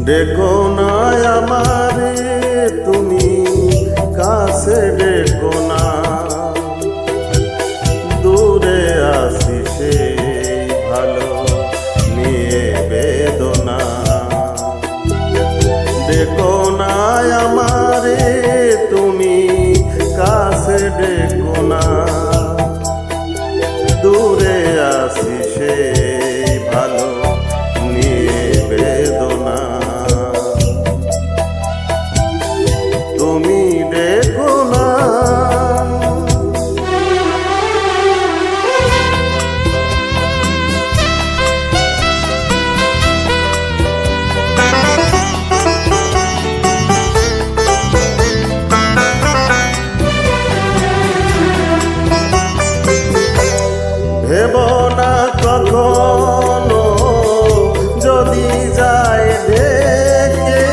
ডেকো না আমারে তুমি কাছে ডেকো না, দূরে আসি সেই ভালো নিয়ে বেদনা। ডেকো না আমারে তুমি কাছে ডেকো না, দূরে আসি সেই ভালো নিয়ে বেদনা। তুমি ডেকো না ভেব না কখনো যদি যায় ডেকে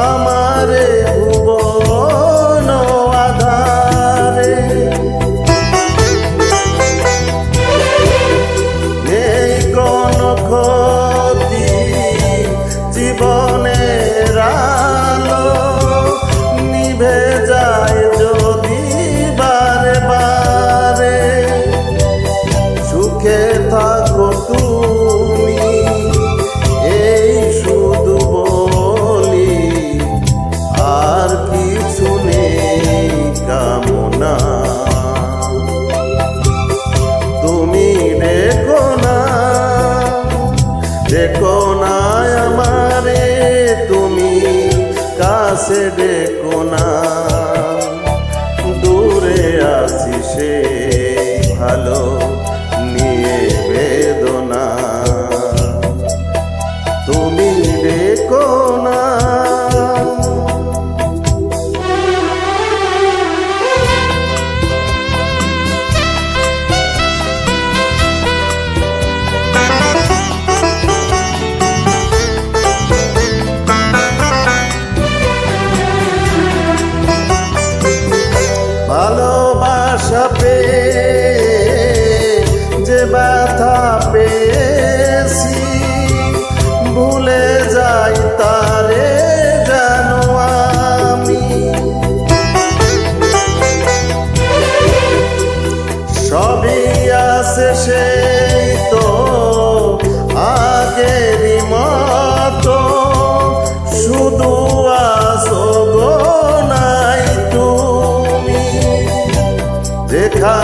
আমারে ভুবন আধারে। নেই কোনো ক্ষতি জীবনের আলো নিভে যায় যদি বারে বারে। সুখে থাকো তুমি এই শুধু বলি, আর কিছু নেই কামনা। তুমি ডেকো না, ডেকো না আমারে তুমি কাছে ডেকো না, দূরে আছি সেই ভালো নিয়ে বেদনা। তুমি ডেকো না ভালোবাসা পেয়ে যে ব্যথা পেয়েছি, ভুলে যাই তারে জানো আমি। সবই আছে সেই তো আগেরই মতো, শুধু আসো গো নাই তুমি। দেখা